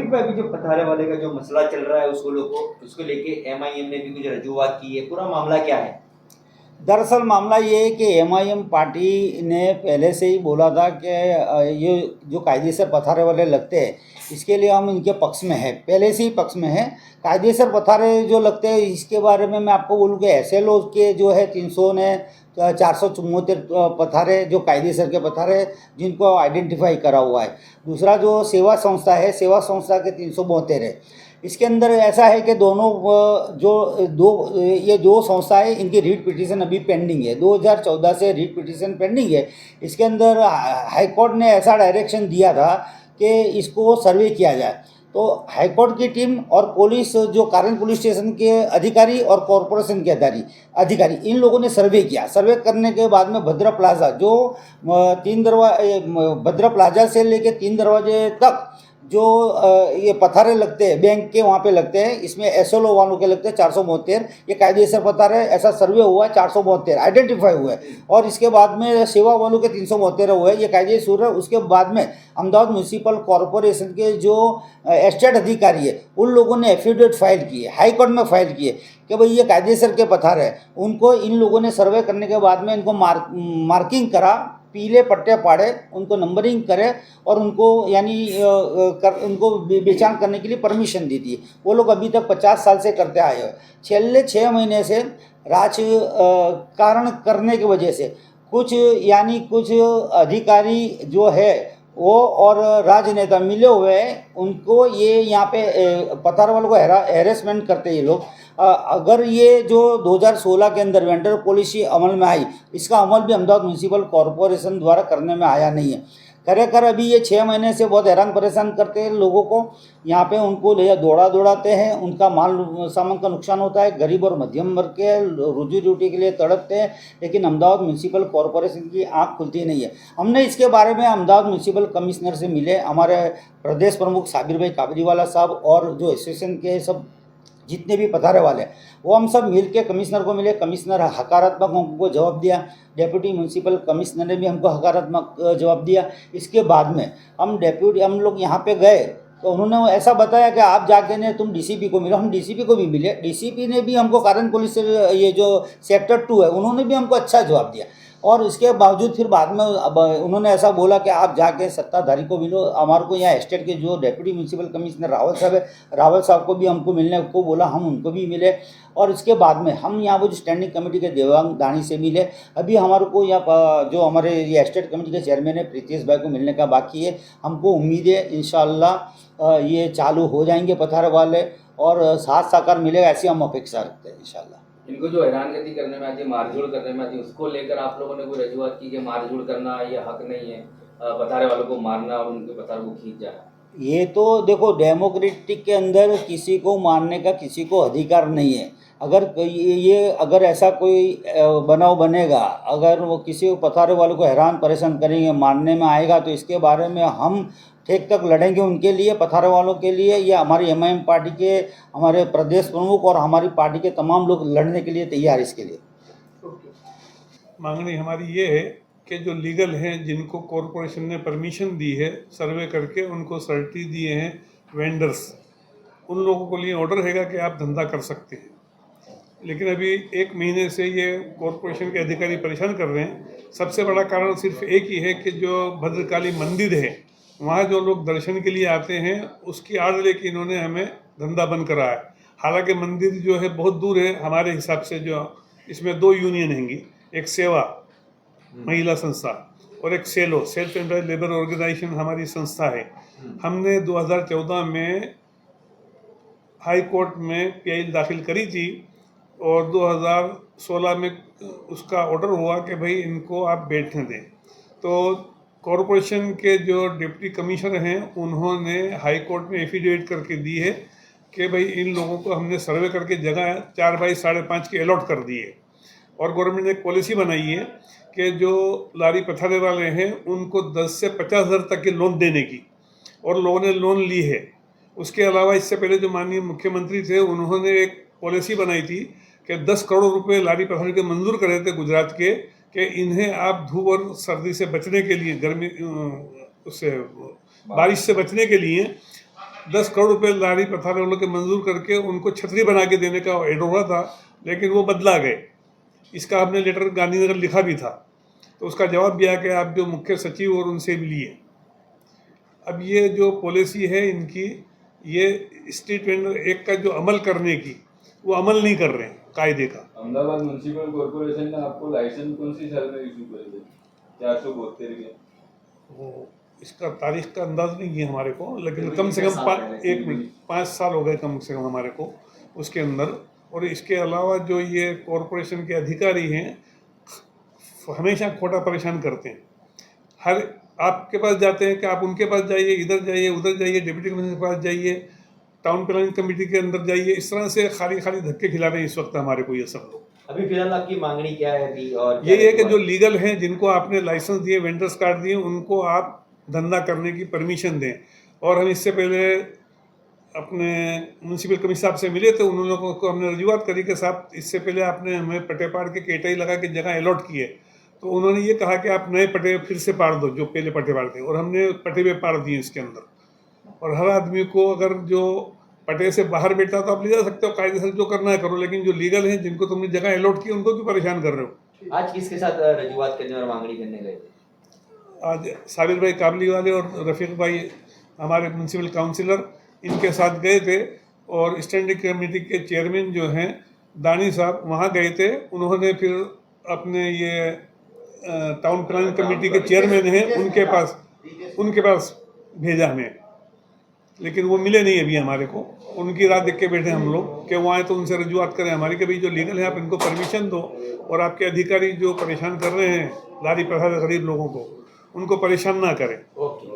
दिलीप भाई, अभी जो पथारे वाले का जो मसला चल रहा है उसको लेके एमआईएम ने भी कुछ रजूआत की है, पूरा मामला क्या है? दरअसल मामला ये है कि एमआईएम पार्टी ने पहले से ही बोला था कि ये जो कायदेसर पथारे वाले लगते हैं इसके लिए हम इनके पक्ष में हैं, पहले से ही पक्ष में हैं। कायदेसर पथारे जो लगते हैं इसके बारे में मैं आपको बोलूँ कि एसएलओ के जो है 300 ने 474 पथारे जो कायदेसर के पथारे जिनको आइडेंटिफाई करा हुआ है। दूसरा जो सेवा संस्था है, सेवा संस्था के 372 है। इसके अंदर ऐसा है कि दोनों ये दो संस्थाएं, इनकी रीट पिटीशन अभी पेंडिंग है, 2014 से रीट पिटीशन पेंडिंग है। इसके अंदर हाई कोर्ट ने ऐसा डायरेक्शन दिया था कि इसको सर्वे किया जाए। तो हाई कोर्ट की टीम और पुलिस, जो कारण पुलिस स्टेशन के अधिकारी और कॉरपोरेशन के अधिकारी, इन लोगों ने सर्वे किया। सर्वे करने के बाद में भद्रा प्लाजा जो भद्रा प्लाजा से लेके 3 दरवाजे तक जो ये पथारे लगते हैं बैंक के वहाँ पे लगते हैं, इसमें एसएलओ वालों के लगते हैं 472, ये कायदेसर पथारे, ऐसा सर्वे हुआ है 472 आइडेंटिफाई हुआ है। और इसके बाद में सेवा वालों के 372 हुए, ये कायदेसर है। उसके बाद में अहमदाबाद म्यूनसिपल कॉरपोरेशन के जो एस्टेट अधिकारी है उन लोगों ने एफिडेविट फाइल किए, हाई कोर्ट में फाइल किए कि भाई ये कायदेसर के पथार है। उनको इन लोगों ने सर्वे करने के बाद में इनको मार्किंग करा, पीले पट्टे पाड़े, उनको नंबरिंग करे और उनको उनको बेचान करने के लिए परमिशन दी थी। वो लोग अभी तक 50 साल से करते आए हैं। छेल्ले 6 महीने से राजकारण करने की वजह से कुछ अधिकारी जो है वो और राजनेता मिले हुए हैं, उनको ये यहाँ पे पथार वालों को हैरेसमेंट करते हैं ये लोग। अगर ये जो 2016 के अंदर वेंडर पॉलिसी अमल में आई, इसका अमल भी अहमदाबाद म्यूनसिपल कॉरपोरेशन द्वारा करने में आया नहीं है। कर अभी ये 6 महीने से बहुत हैरान परेशान करते हैं लोगों को। यहाँ पे उनको ले दौड़ाते हैं, उनका माल सामान का नुकसान होता है, गरीब और मध्यम वर्ग के रोजी रोटी के लिए तड़पते हैं, लेकिन अहमदाबाद म्यूनसिपल कॉरपोरेशन की आँख खुलती नहीं है। हमने इसके बारे में अहमदाबाद म्यूनसिपल कमिश्नर से मिले, हमारे प्रदेश प्रमुख साबिर भाई काबरीवाला साहब और जो एसोसिएशन के सब जितने भी पथारे वाले हैं वो हम सब मिल के कमिश्नर को मिले। कमिश्नर हकारात्मक हमको जवाब दिया, डेप्यूटी म्यूनसिपल कमिश्नर ने भी हमको हकारात्मक जवाब दिया। इसके बाद में हम लोग यहाँ पे गए तो उन्होंने ऐसा बताया कि आप जाके ने तुम डीसीपी को मिलो। हम डीसीपी को भी मिले, डीसीपी ने भी हमको कारण पुलिस से ये जो सेक्टर 2 है उन्होंने भी हमको अच्छा जवाब दिया। और इसके बावजूद फिर बाद में अब उन्होंने ऐसा बोला कि आप जाके सत्ताधारी को मिलो। हमारे को यहाँ स्टेट के जो डेप्यूटी म्यूनसिपल कमिश्नर रावल साहब है, रावल साहब को भी हमको मिलने को बोला, हम उनको भी मिले। और इसके बाद में हम यहाँ वो जो स्टैंडिंग कमेटी के देवांग दानी से मिले। अभी हमारे को यहाँ जो हमारे ये स्टेट कमेटी के चेयरमैन है प्रीतेश भाई को मिलने का बाकी है। हमको उम्मीद है इंशाल्लाह ये चालू हो जाएंगे पथारे वाले और साथ साकार मिलेगा, ऐसी हम अपेक्षा रखते हैं इंशाल्लाह। इनको जो हैरानगति करने में आती है, मारझोड़ करने में आती है, उसको लेकर आप लोगों ने कोई रजूआत की कि मारझोड़ करना ये हक नहीं है, पथारे वालों को मारना और उनके पथार को खींच जाना? ये तो देखो, डेमोक्रेटिक के अंदर किसी को मारने का किसी को अधिकार नहीं है। अगर ऐसा कोई बनाव बनेगा, अगर वो किसी पथारे वालों को हैरान परेशान करेंगे, मारने में आएगा, तो इसके बारे में हम ठीक तक लड़ेंगे उनके लिए, पथारे वालों के लिए। ये हमारी एमआईएम पार्टी के हमारे प्रदेश प्रमुख और हमारी पार्टी के तमाम लोग लड़ने के लिए तैयार इसके लिए। मांगनी हमारी ये है कि जो लीगल हैं, जिनको कॉरपोरेशन ने परमिशन दी है सर्वे करके, उनको सर्टी दिए हैं वेंडर्स, उन लोगों को लिए ऑर्डर हैगा कि आप धंधा कर सकते हैं। लेकिन अभी 1 महीने से ये कॉरपोरेशन के अधिकारी परेशान कर रहे हैं। सबसे बड़ा कारण सिर्फ एक ही है कि जो भद्रकाली मंदिर है वहाँ जो लोग दर्शन के लिए आते हैं उसकी आड़ लेके इन्होंने हमें धंधा बंद करा है। हालांकि मंदिर जो है बहुत दूर है हमारे हिसाब से। जो इसमें 2 यूनियन हैंगी, एक सेवा महिला संस्था और एक सेलो सेल्फ एम्प्लॉयड लेबर ऑर्गेनाइजेशन हमारी संस्था है। हमने 2014 में हाई कोर्ट में पीआईएल दाखिल करी थी और 2016 में उसका ऑर्डर हुआ कि भाई इनको आप बैठने दें। तो कॉरपोरेशन के जो डिप्टी कमिश्नर हैं उन्होंने हाई कोर्ट में एफिडेविट करके दी है कि भाई इन लोगों को हमने सर्वे करके जगह 4 बाई 5.5 की अलॉट कर दी है। और गवर्नमेंट ने एक पॉलिसी बनाई है कि जो लारी पथारे वाले हैं उनको 10 से 50 हज़ार तक के लोन देने की, और लोगों ने लोन ली है। उसके अलावा इससे पहले जो माननीय मुख्यमंत्री थे उन्होंने एक पॉलिसी बनाई थी कि 10 करोड़ रुपए लारी पथारे के मंजूर करे थे गुजरात के, कि इन्हें आप धूप और सर्दी से बचने के लिए, गर्मी उससे बारिश से बचने के लिए 10 करोड़ रुपए लारी पथारे वालों के मंजूर करके उनको छतरी बना के देने का एडोरा था, लेकिन वो बदला गए। इसका हमने लेटर गांधीनगर लिखा भी था, तो उसका जवाब भी आया कि आप जो मुख्य सचिव और उनसे मिलिए। अब ये जो पॉलिसी है इनकी, ये स्ट्रीट वेंडर एक्ट का जो अमल करने की, वो अमल नहीं कर रहे हैं कायदे का। अहमदाबाद म्युनिसिपल कॉर्पोरेशन ने आपको लाइसेंस कौन सी साल में इशू कर दिया? 472 के। वो इसका तारीख का अंदाज नहीं है हमारे को, लेकिन कम से कितने कम साल पहले? 5 साल हो गए कम से कम हमारे को उसके अंदर। और इसके अलावा जो ये कॉरपोरेशन के अधिकारी हैं हमेशा खोटा परेशान करते हैं। हर आपके पास जाते हैं कि आप उनके पास जाइए, इधर जाइए, उधर जाइए, डिप्टी कमिश्नर के पास जाइए, टाउन प्लानिंग कमेटी के अंदर जाइए, इस तरह से खाली खाली धक्के खिला रहे हैं इस वक्त हमारे को ये सब लोग। अभी फिलहाल आपकी मांगनी क्या है अभी? और क्या ये है कि जो रजूआत? लीगल हैं, जिनको आपने लाइसेंस दिए, वेंडर्स कार्ड दिए, उनको आप धंधा करने की परमिशन दें। और हम इससे पहले अपने म्यूनसिपल कमिश्नर साहब से मिले थे, उन लोगों को हमने रजूआत करी कि साहब इससे पहले आपने हमें पटे पाड़ के केटाई लगा के जगह अलॉट की है, तो उन्होंने ये कहा कि आप नए पटे फिर से पाड़ दो जो पहले पटे पाड़ थे, और हमने पटे भी पाड़ दिए इसके अंदर। और हर आदमी को अगर जो पटे से बाहर बैठा तो आप ले जा सकते हो, कायदे से जो करना है करो, लेकिन जो लीगल है जिनको तुमने जगह अलॉट की उनको भी परेशान कर रहे हो। आज किसके साथ रजूआत करने और मांगनी करने गए थे? आज साबिर भाई काबली वाले और रफ़ीक भाई हमारे म्यूनसिपल काउंसिलर इनके साथ गए थे, और स्टैंडिंग कमेटी के चेयरमैन जो हैं दानी साहब वहाँ गए थे। उन्होंने फिर अपने ये टाउन प्लानिंग कमेटी के चेयरमैन हैं उनके पास भेजा हमें, लेकिन वो मिले नहीं अभी हमारे को। उनकी राह देख के बैठे हम लोग कि वो आए तो उनसे रजूआत करें हमारी कि भाई जो लीगल है आप इनको परमिशन दो, और आपके अधिकारी जो परेशान कर रहे हैं लारी पथारे गरीब लोगों को, उनको परेशान ना करें। ओके।